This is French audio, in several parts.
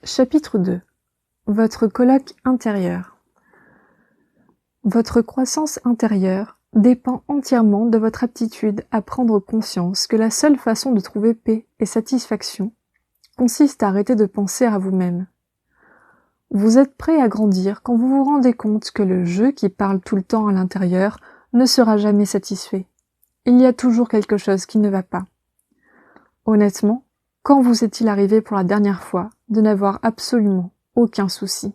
Chapitre 2. Votre colloque intérieur. Votre croissance intérieure dépend entièrement de votre aptitude à prendre conscience que la seule façon de trouver paix et satisfaction consiste à arrêter de penser à vous-même. Vous êtes prêt à grandir quand vous vous rendez compte que le jeu qui parle tout le temps à l'intérieur ne sera jamais satisfait. Il y a toujours quelque chose qui ne va pas. Honnêtement, quand vous est-il arrivé pour la dernière fois de n'avoir absolument aucun souci?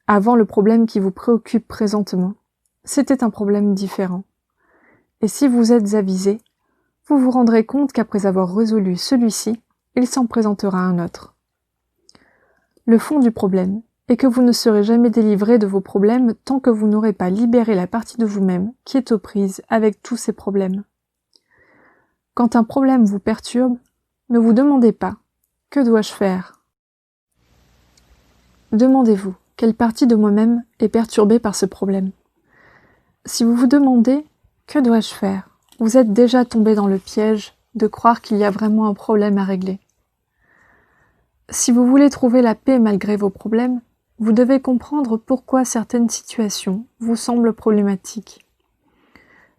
Avant le problème qui vous préoccupe présentement, c'était un problème différent. Et si vous êtes avisé, vous vous rendrez compte qu'après avoir résolu celui-ci, il s'en présentera un autre. Le fond du problème est que vous ne serez jamais délivré de vos problèmes tant que vous n'aurez pas libéré la partie de vous-même qui est aux prises avec tous ces problèmes. Quand un problème vous perturbe, ne vous demandez pas « Que dois-je faire ?» Demandez-vous quelle partie de moi-même est perturbée par ce problème. Si vous vous demandez « Que dois-je faire ?» vous êtes déjà tombé dans le piège de croire qu'il y a vraiment un problème à régler. Si vous voulez trouver la paix malgré vos problèmes, vous devez comprendre pourquoi certaines situations vous semblent problématiques.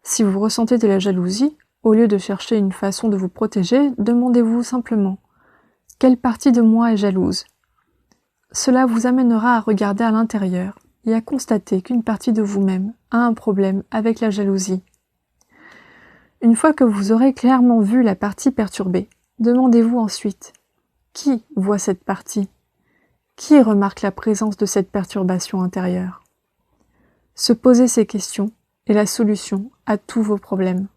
Si vous ressentez de la jalousie, au lieu de chercher une façon de vous protéger, demandez-vous simplement « Quelle partie de moi est jalouse ?» Cela vous amènera à regarder à l'intérieur et à constater qu'une partie de vous-même a un problème avec la jalousie. Une fois que vous aurez clairement vu la partie perturbée, demandez-vous ensuite « Qui voit cette partie ? Qui remarque la présence de cette perturbation intérieure ?» Se poser ces questions est la solution à tous vos problèmes.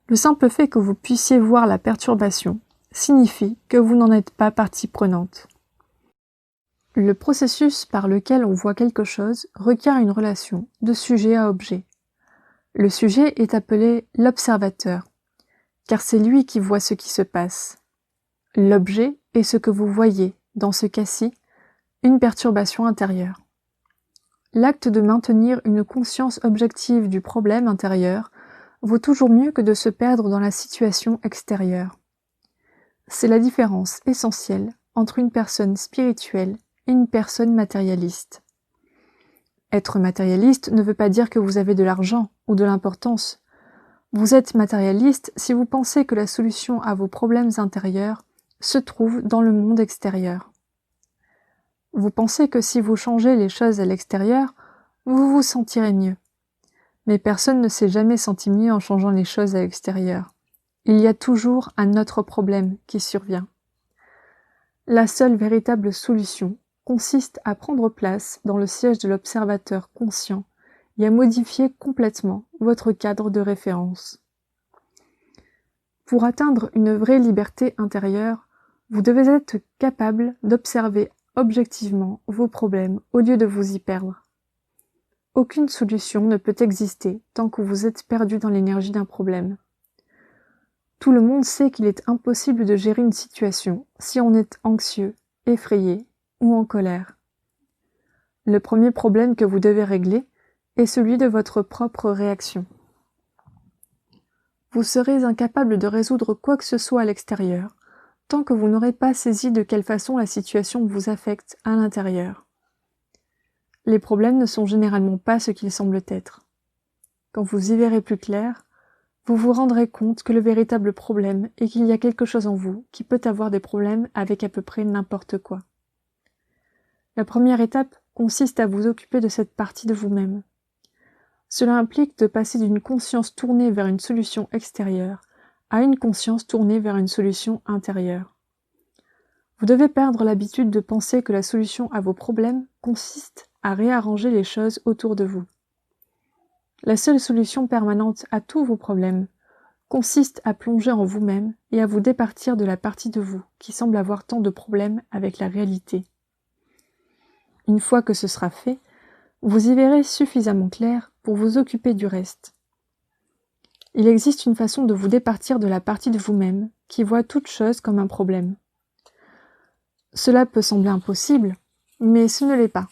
Le simple fait que vous puissiez voir la perturbation signifie que vous n'en êtes pas partie prenante. Le processus par lequel on voit quelque chose requiert une relation de sujet à objet. Le sujet est appelé l'observateur, car c'est lui qui voit ce qui se passe. L'objet est ce que vous voyez, dans ce cas-ci, une perturbation intérieure. L'acte de maintenir une conscience objective du problème intérieur vaut toujours mieux que de se perdre dans la situation extérieure. C'est la différence essentielle entre une personne spirituelle et une personne matérialiste. Être matérialiste ne veut pas dire que vous avez de l'argent ou de l'importance. Vous êtes matérialiste si vous pensez que la solution à vos problèmes intérieurs se trouve dans le monde extérieur. Vous pensez que si vous changez les choses à l'extérieur, vous vous sentirez mieux. Mais personne ne s'est jamais senti mieux en changeant les choses à l'extérieur. Il y a toujours un autre problème qui survient. La seule véritable solution consiste à prendre place dans le siège de l'observateur conscient et à modifier complètement votre cadre de référence. Pour atteindre une vraie liberté intérieure, vous devez être capable d'observer objectivement vos problèmes au lieu de vous y perdre. Aucune solution ne peut exister tant que vous êtes perdu dans l'énergie d'un problème. Tout le monde sait qu'il est impossible de gérer une situation si on est anxieux, effrayé ou en colère. Le premier problème que vous devez régler est celui de votre propre réaction. Vous serez incapable de résoudre quoi que ce soit à l'extérieur tant que vous n'aurez pas saisi de quelle façon la situation vous affecte à l'intérieur. Les problèmes ne sont généralement pas ce qu'ils semblent être. Quand vous y verrez plus clair, vous vous rendrez compte que le véritable problème est qu'il y a quelque chose en vous qui peut avoir des problèmes avec à peu près n'importe quoi. La première étape consiste à vous occuper de cette partie de vous-même. Cela implique de passer d'une conscience tournée vers une solution extérieure à une conscience tournée vers une solution intérieure. Vous devez perdre l'habitude de penser que la solution à vos problèmes consiste à réarranger les choses autour de vous. La seule solution permanente à tous vos problèmes consiste à plonger en vous-même et à vous départir de la partie de vous qui semble avoir tant de problèmes avec la réalité. Une fois que ce sera fait, vous y verrez suffisamment clair pour vous occuper du reste. Il existe une façon de vous départir de la partie de vous-même qui voit toute chose comme un problème. Cela peut sembler impossible, mais ce ne l'est pas.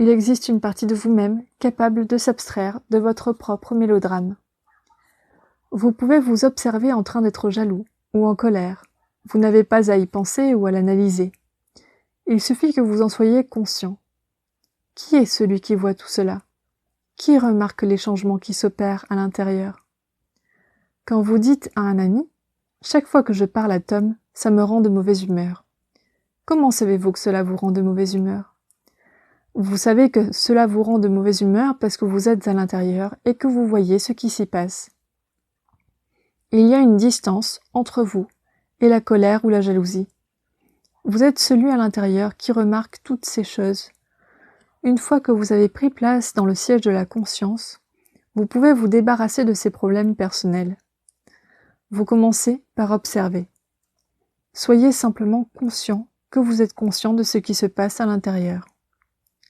Il existe une partie de vous-même capable de s'abstraire de votre propre mélodrame. Vous pouvez vous observer en train d'être jaloux ou en colère, Vous n'avez pas à y penser ou à l'analyser. Il suffit que vous en soyez conscient. Qui est celui qui voit tout cela? Qui remarque les changements qui s'opèrent à l'intérieur? Quand vous dites à un ami, « Chaque fois que je parle à Tom, ça me rend de mauvaise humeur », comment savez-vous que cela vous rend de mauvaise humeur? Vous savez que cela vous rend de mauvaise humeur parce que vous êtes à l'intérieur et que vous voyez ce qui s'y passe. Il y a une distance entre vous et la colère ou la jalousie. Vous êtes celui à l'intérieur qui remarque toutes ces choses. Une fois que vous avez pris place dans le siège de la conscience, vous pouvez vous débarrasser de ces problèmes personnels. Vous commencez par observer. Soyez simplement conscient que vous êtes conscient de ce qui se passe à l'intérieur.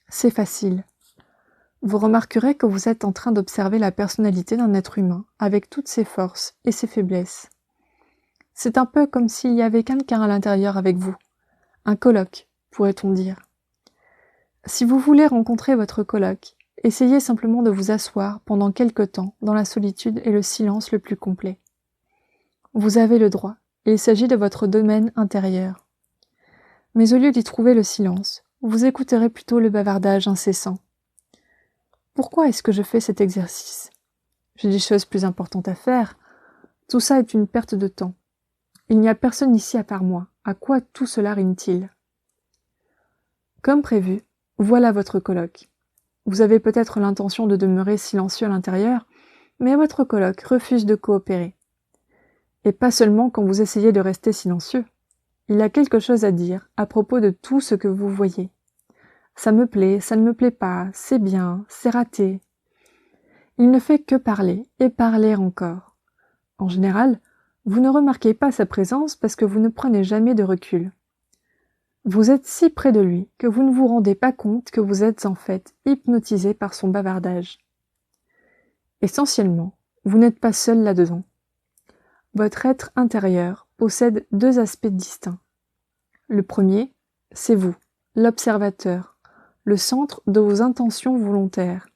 C'est facile. Vous remarquerez que vous êtes en train d'observer la personnalité d'un être humain avec toutes ses forces et ses faiblesses. C'est un peu comme s'il y avait quelqu'un à l'intérieur avec vous. Un coloc, pourrait-on dire. Si vous voulez rencontrer votre coloc, essayez simplement de vous asseoir pendant quelque temps dans la solitude et le silence le plus complet. Vous avez le droit, il s'agit de votre domaine intérieur. Mais au lieu d'y trouver le silence, vous écouterez plutôt le bavardage incessant. Pourquoi est-ce que je fais cet exercice? J'ai des choses plus importantes à faire. Tout ça est une perte de temps. Il n'y a personne ici à part moi. À quoi tout cela rime-t-il? Comme prévu, voilà votre coloc. Vous avez peut-être l'intention de demeurer silencieux à l'intérieur, mais votre coloc refuse de coopérer. Et pas seulement quand vous essayez de rester silencieux. Il a quelque chose à dire à propos de tout ce que vous voyez. Ça me plaît, ça ne me plaît pas, c'est bien, c'est raté. Il ne fait que parler et parler encore. En général, vous ne remarquez pas sa présence parce que vous ne prenez jamais de recul. Vous êtes si près de lui que vous ne vous rendez pas compte que vous êtes en fait hypnotisé par son bavardage. Essentiellement, vous n'êtes pas seul là-dedans. Votre être intérieur possède deux aspects distincts. Le premier, c'est vous, l'observateur, le centre de vos intentions volontaires.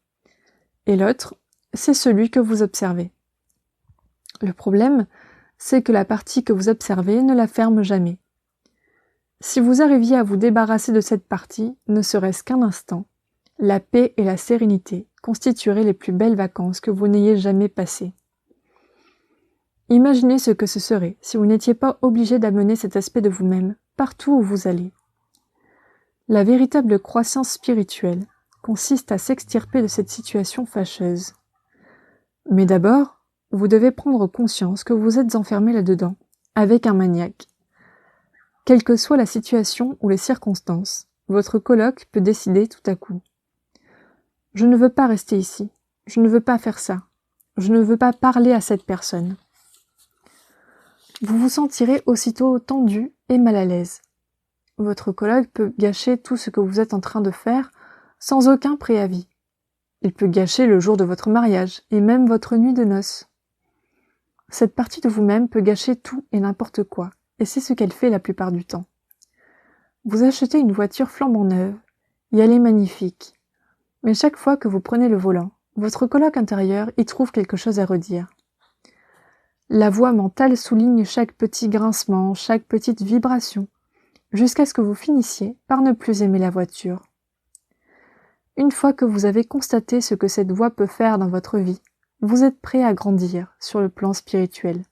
Et l'autre, c'est celui que vous observez. Le problème, c'est que la partie que vous observez ne la ferme jamais. Si vous arriviez à vous débarrasser de cette partie, ne serait-ce qu'un instant, la paix et la sérénité constitueraient les plus belles vacances que vous n'ayez jamais passées. Imaginez ce que ce serait si vous n'étiez pas obligé d'amener cet aspect de vous-même partout où vous allez. La véritable croissance spirituelle consiste à s'extirper de cette situation fâcheuse. Mais d'abord, vous devez prendre conscience que vous êtes enfermé là-dedans, avec un maniaque. Quelle que soit la situation ou les circonstances, votre coloc peut décider tout à coup. Je ne veux pas rester ici, je ne veux pas faire ça, je ne veux pas parler à cette personne. Vous vous sentirez aussitôt tendu et mal à l'aise. Votre coloc peut gâcher tout ce que vous êtes en train de faire sans aucun préavis. Il peut gâcher le jour de votre mariage et même votre nuit de noces. Cette partie de vous-même peut gâcher tout et n'importe quoi, et c'est ce qu'elle fait la plupart du temps. Vous achetez une voiture flambant neuve, et elle est magnifique. Mais chaque fois que vous prenez le volant, votre coloc intérieur y trouve quelque chose à redire. La voix mentale souligne chaque petit grincement, chaque petite vibration, jusqu'à ce que vous finissiez par ne plus aimer la voiture. Une fois que vous avez constaté ce que cette voix peut faire dans votre vie, vous êtes prêt à grandir sur le plan spirituel.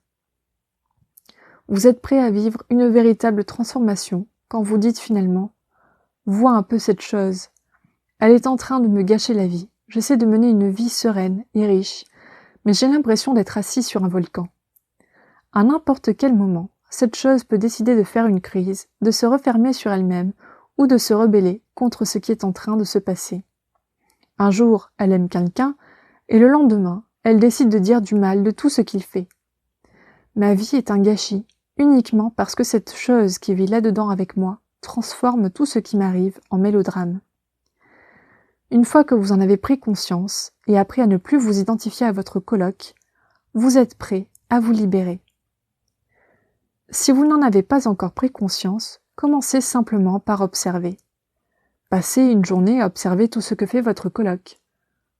Vous êtes prêt à vivre une véritable transformation quand vous dites finalement « Vois un peu cette chose. Elle est en train de me gâcher la vie. J'essaie de mener une vie sereine et riche, mais j'ai l'impression d'être assis sur un volcan. » À n'importe quel moment, cette chose peut décider de faire une crise, de se refermer sur elle-même ou de se rebeller contre ce qui est en train de se passer. Un jour, elle aime quelqu'un, et le lendemain, elle décide de dire du mal de tout ce qu'il fait. Ma vie est un gâchis, uniquement parce que cette chose qui vit là-dedans avec moi transforme tout ce qui m'arrive en mélodrame. Une fois que vous en avez pris conscience et appris à ne plus vous identifier à votre coloc, vous êtes prêt à vous libérer. Si vous n'en avez pas encore pris conscience, commencez simplement par observer. Passez une journée à observer tout ce que fait votre coloc.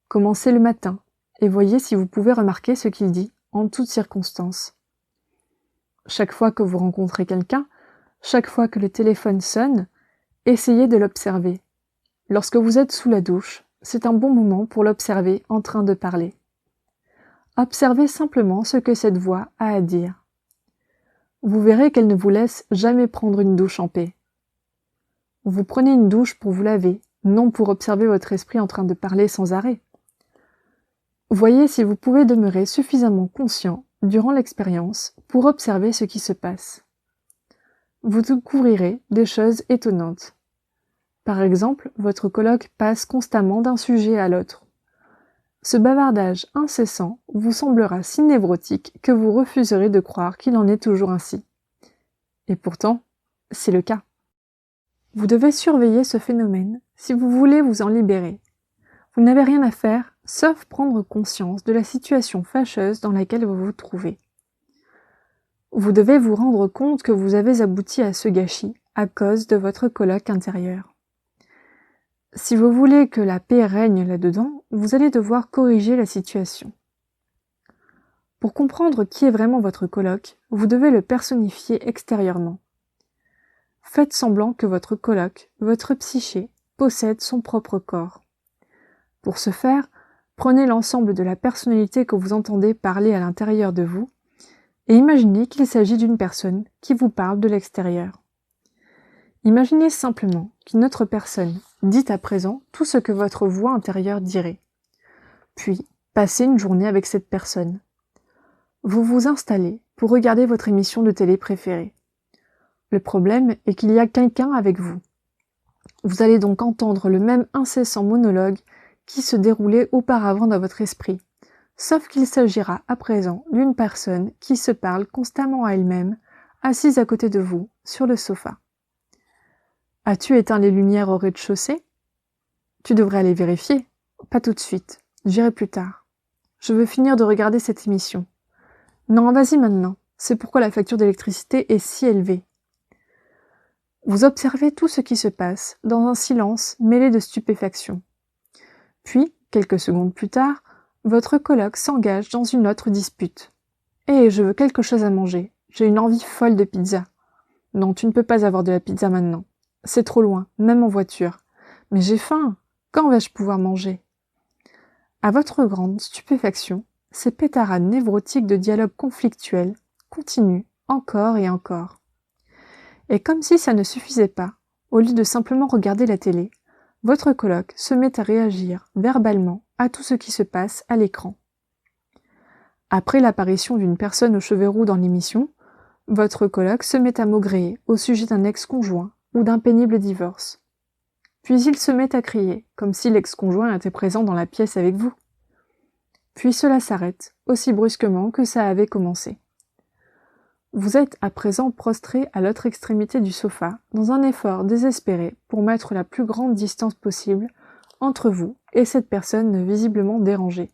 Commencez le matin et voyez si vous pouvez remarquer ce qu'il dit en toutes circonstances. Chaque fois que vous rencontrez quelqu'un, chaque fois que le téléphone sonne, essayez de l'observer. Lorsque vous êtes sous la douche, c'est un bon moment pour l'observer en train de parler. Observez simplement ce que cette voix a à dire. Vous verrez qu'elle ne vous laisse jamais prendre une douche en paix. Vous prenez une douche pour vous laver, non pour observer votre esprit en train de parler sans arrêt. Voyez si vous pouvez demeurer suffisamment conscient durant l'expérience pour observer ce qui se passe. Vous découvrirez des choses étonnantes. Par exemple, votre coloc passe constamment d'un sujet à l'autre. Ce bavardage incessant vous semblera si névrotique que vous refuserez de croire qu'il en est toujours ainsi. Et pourtant, c'est le cas. Vous devez surveiller ce phénomène si vous voulez vous en libérer. Vous n'avez rien à faire sauf prendre conscience de la situation fâcheuse dans laquelle vous vous trouvez. Vous devez vous rendre compte que vous avez abouti à ce gâchis à cause de votre coloc intérieur. Si vous voulez que la paix règne là-dedans, vous allez devoir corriger la situation. Pour comprendre qui est vraiment votre coloc, vous devez le personnifier extérieurement. Faites semblant que votre coloc, votre psyché, possède son propre corps. Pour ce faire, prenez l'ensemble de la personnalité que vous entendez parler à l'intérieur de vous et imaginez qu'il s'agit d'une personne qui vous parle de l'extérieur. Imaginez simplement qu'une autre personne dit à présent tout ce que votre voix intérieure dirait. Puis, passez une journée avec cette personne. Vous vous installez pour regarder votre émission de télé préférée. Le problème est qu'il y a quelqu'un avec vous. Vous allez donc entendre le même incessant monologue qui se déroulait auparavant dans votre esprit, sauf qu'il s'agira à présent d'une personne qui se parle constamment à elle-même, assise à côté de vous, sur le sofa. As-tu éteint les lumières au rez-de-chaussée? Tu devrais aller vérifier. Pas tout de suite. J'irai plus tard. Je veux finir de regarder cette émission. Non, vas-y maintenant. C'est pourquoi la facture d'électricité est si élevée. Vous observez tout ce qui se passe dans un silence mêlé de stupéfaction. Puis, quelques secondes plus tard, votre coloc s'engage dans une autre dispute. « Hé, je veux quelque chose à manger. J'ai une envie folle de pizza. »« Non, tu ne peux pas avoir de la pizza maintenant. C'est trop loin, même en voiture. Mais j'ai faim. Quand vais-je pouvoir manger ?» À votre grande stupéfaction, ces pétarades névrotiques de dialogue conflictuel continuent encore et encore. Et comme si ça ne suffisait pas, au lieu de simplement regarder la télé, votre coloc se met à réagir verbalement à tout ce qui se passe à l'écran. Après l'apparition d'une personne aux cheveux roux dans l'émission, votre coloc se met à maugréer au sujet d'un ex-conjoint ou d'un pénible divorce. Puis il se met à crier, comme si l'ex-conjoint était présent dans la pièce avec vous. Puis cela s'arrête, aussi brusquement que ça avait commencé. Vous êtes à présent prostré à l'autre extrémité du sofa, dans un effort désespéré pour mettre la plus grande distance possible entre vous et cette personne visiblement dérangée.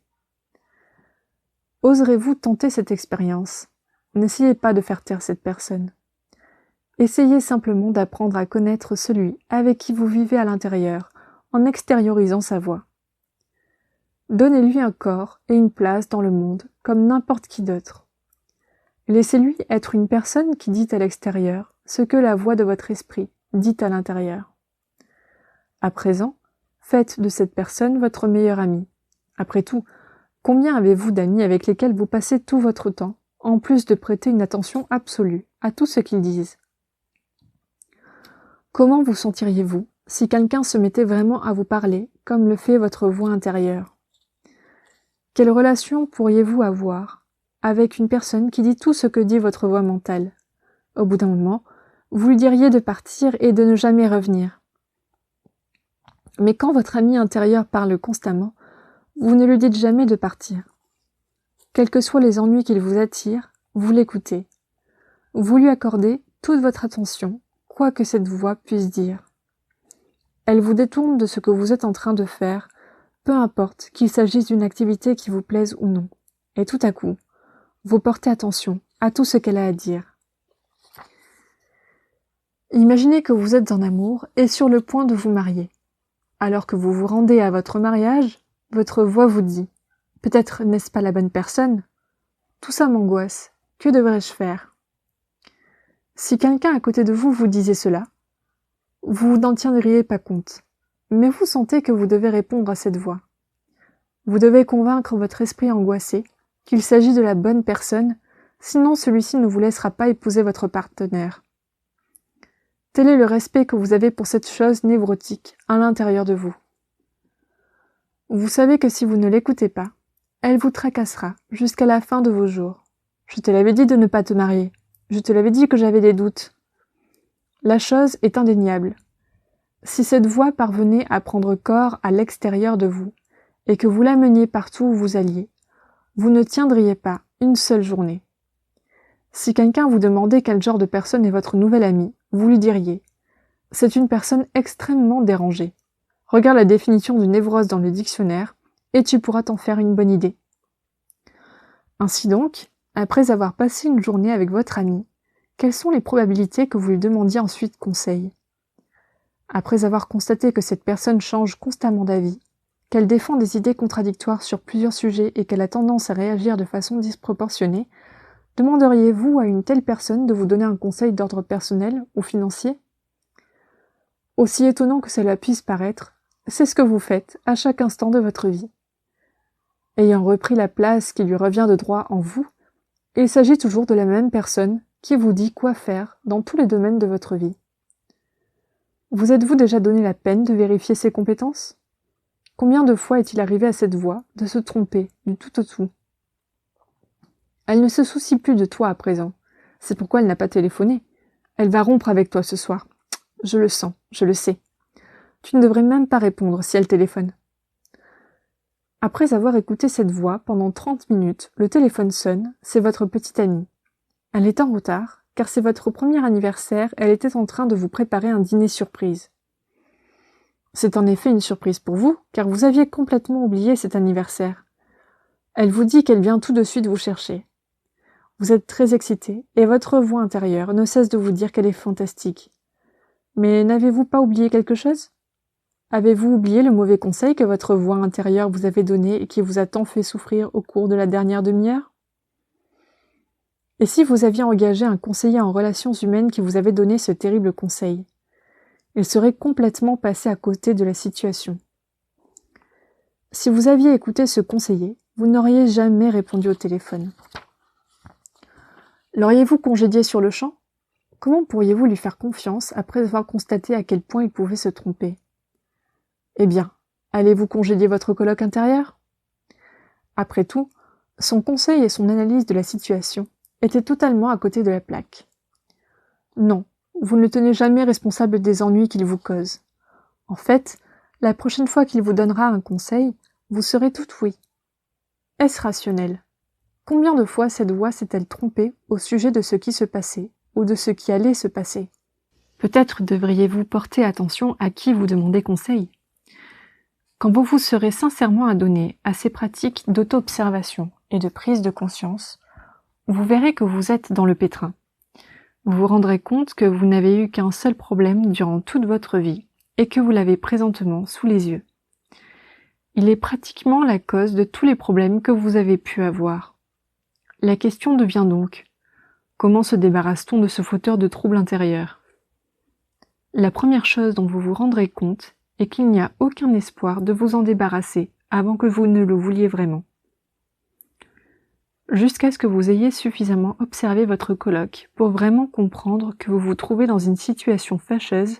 Oserez-vous tenter cette expérience? N'essayez pas de faire taire cette personne. Essayez simplement d'apprendre à connaître celui avec qui vous vivez à l'intérieur, en extériorisant sa voix. Donnez-lui un corps et une place dans le monde, comme n'importe qui d'autre. Laissez-lui être une personne qui dit à l'extérieur ce que la voix de votre esprit dit à l'intérieur. À présent, faites de cette personne votre meilleur ami. Après tout, combien avez-vous d'amis avec lesquels vous passez tout votre temps, en plus de prêter une attention absolue à tout ce qu'ils disent? Comment vous sentiriez-vous si quelqu'un se mettait vraiment à vous parler comme le fait votre voix intérieure? Quelle relation pourriez-vous avoir avec une personne qui dit tout ce que dit votre voix mentale? Au bout d'un moment, vous lui diriez de partir et de ne jamais revenir. Mais quand votre ami intérieur parle constamment, vous ne lui dites jamais de partir. Quels que soient les ennuis qu'il vous attire, vous l'écoutez. Vous lui accordez toute votre attention, quoi que cette voix puisse dire. Elle vous détourne de ce que vous êtes en train de faire, peu importe qu'il s'agisse d'une activité qui vous plaise ou non. Et tout à coup, vous portez attention à tout ce qu'elle a à dire. Imaginez que vous êtes en amour et sur le point de vous marier. Alors que vous vous rendez à votre mariage, votre voix vous dit « Peut-être n'est-ce pas la bonne personne ? Tout ça m'angoisse. Que devrais-je faire ?» Si quelqu'un à côté de vous vous disait cela, vous n'en tiendriez pas compte. Mais vous sentez que vous devez répondre à cette voix. Vous devez convaincre votre esprit angoissé qu'il s'agit de la bonne personne, sinon celui-ci ne vous laissera pas épouser votre partenaire. Tel est le respect que vous avez pour cette chose névrotique à l'intérieur de vous. Vous savez que si vous ne l'écoutez pas, elle vous tracassera jusqu'à la fin de vos jours. Je te l'avais dit de ne pas te marier. Je te l'avais dit que j'avais des doutes. La chose est indéniable. Si cette voix parvenait à prendre corps à l'extérieur de vous, et que vous l'ameniez partout où vous alliez, vous ne tiendriez pas une seule journée. Si quelqu'un vous demandait quel genre de personne est votre nouvel ami, vous lui diriez « C'est une personne extrêmement dérangée. Regarde la définition de névrose dans le dictionnaire et tu pourras t'en faire une bonne idée. » Ainsi donc, après avoir passé une journée avec votre ami, quelles sont les probabilités que vous lui demandiez ensuite conseil? Après avoir constaté que cette personne change constamment d'avis, qu'elle défend des idées contradictoires sur plusieurs sujets et qu'elle a tendance à réagir de façon disproportionnée, demanderiez-vous à une telle personne de vous donner un conseil d'ordre personnel ou financier? Aussi étonnant que cela puisse paraître, c'est ce que vous faites à chaque instant de votre vie. Ayant repris la place qui lui revient de droit en vous, il s'agit toujours de la même personne qui vous dit quoi faire dans tous les domaines de votre vie. Vous êtes-vous déjà donné la peine de vérifier ses compétences? Combien de fois est-il arrivé à cette voix de se tromper du tout au tout? Elle ne se soucie plus de toi à présent. C'est pourquoi elle n'a pas téléphoné. Elle va rompre avec toi ce soir. Je le sens, je le sais. Tu ne devrais même pas répondre si elle téléphone. Après avoir écouté cette voix pendant 30 minutes, le téléphone sonne, c'est votre petite amie. Elle est en retard, car c'est votre premier anniversaire, elle était en train de vous préparer un dîner surprise. C'est en effet une surprise pour vous, car vous aviez complètement oublié cet anniversaire. Elle vous dit qu'elle vient tout de suite vous chercher. Vous êtes très excité, et votre voix intérieure ne cesse de vous dire qu'elle est fantastique. Mais n'avez-vous pas oublié quelque chose? Avez-vous oublié le mauvais conseil que votre voix intérieure vous avait donné et qui vous a tant fait souffrir au cours de la dernière demi-heure? Et si vous aviez engagé un conseiller en relations humaines qui vous avait donné ce terrible conseil? Il serait complètement passé à côté de la situation. Si vous aviez écouté ce conseiller, vous n'auriez jamais répondu au téléphone. L'auriez-vous congédié sur le champ? Comment pourriez-vous lui faire confiance après avoir constaté à quel point il pouvait se tromper? Eh bien, allez-vous congédier votre coloc intérieur? Après tout, son conseil et son analyse de la situation étaient totalement à côté de la plaque. Non, vous ne le tenez jamais responsable des ennuis qu'il vous cause. En fait, la prochaine fois qu'il vous donnera un conseil, vous serez tout oui. Est-ce rationnel? Combien de fois cette voix s'est-elle trompée au sujet de ce qui se passait ou de ce qui allait se passer? Peut-être devriez-vous porter attention à qui vous demandez conseil. Quand vous vous serez sincèrement adonné à ces pratiques d'auto-observation et de prise de conscience, vous verrez que vous êtes dans le pétrin. Vous vous rendrez compte que vous n'avez eu qu'un seul problème durant toute votre vie et que vous l'avez présentement sous les yeux. Il est pratiquement la cause de tous les problèmes que vous avez pu avoir. La question devient donc, comment se débarrasse-t-on de ce fauteur de troubles intérieurs? La première chose dont vous vous rendrez compte est qu'il n'y a aucun espoir de vous en débarrasser avant que vous ne le vouliez vraiment. Jusqu'à ce que vous ayez suffisamment observé votre coloc pour vraiment comprendre que vous vous trouvez dans une situation fâcheuse,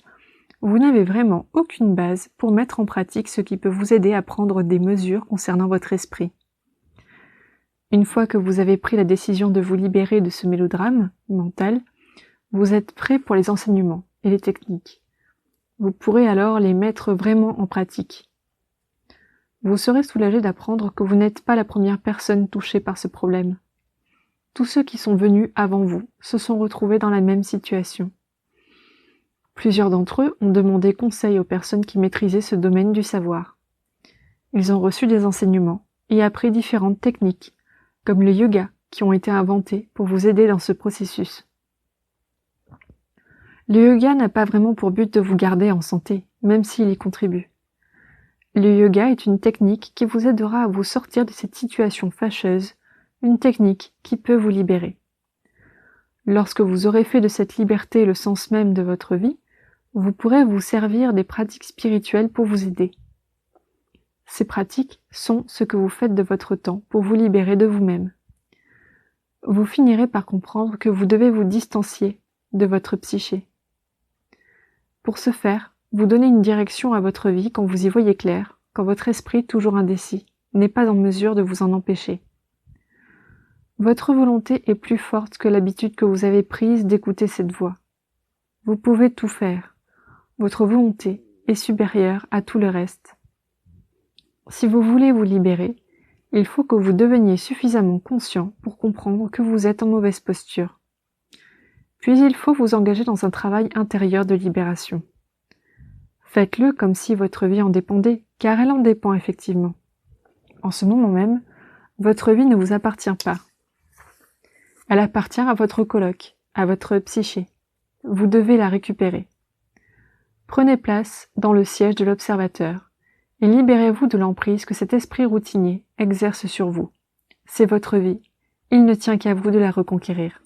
vous n'avez vraiment aucune base pour mettre en pratique ce qui peut vous aider à prendre des mesures concernant votre esprit. Une fois que vous avez pris la décision de vous libérer de ce mélodrame mental, vous êtes prêt pour les enseignements et les techniques. Vous pourrez alors les mettre vraiment en pratique. Vous serez soulagé d'apprendre que vous n'êtes pas la première personne touchée par ce problème. Tous ceux qui sont venus avant vous se sont retrouvés dans la même situation. Plusieurs d'entre eux ont demandé conseil aux personnes qui maîtrisaient ce domaine du savoir. Ils ont reçu des enseignements et appris différentes techniques, comme le yoga, qui ont été inventés pour vous aider dans ce processus. Le yoga n'a pas vraiment pour but de vous garder en santé, même s'il y contribue. Le yoga est une technique qui vous aidera à vous sortir de cette situation fâcheuse, une technique qui peut vous libérer. Lorsque vous aurez fait de cette liberté le sens même de votre vie, vous pourrez vous servir des pratiques spirituelles pour vous aider. Ces pratiques sont ce que vous faites de votre temps pour vous libérer de vous-même. Vous finirez par comprendre que vous devez vous distancier de votre psyché. Pour ce faire, vous donnez une direction à votre vie quand vous y voyez clair, quand votre esprit, toujours indécis, n'est pas en mesure de vous en empêcher. Votre volonté est plus forte que l'habitude que vous avez prise d'écouter cette voix. Vous pouvez tout faire. Votre volonté est supérieure à tout le reste. Si vous voulez vous libérer, il faut que vous deveniez suffisamment conscient pour comprendre que vous êtes en mauvaise posture. Puis il faut vous engager dans un travail intérieur de libération. Faites-le comme si votre vie en dépendait, car elle en dépend effectivement. En ce moment même, votre vie ne vous appartient pas. Elle appartient à votre coloc, à votre psyché. Vous devez la récupérer. Prenez place dans le siège de l'observateur et libérez-vous de l'emprise que cet esprit routinier exerce sur vous. C'est votre vie. Il ne tient qu'à vous de la reconquérir.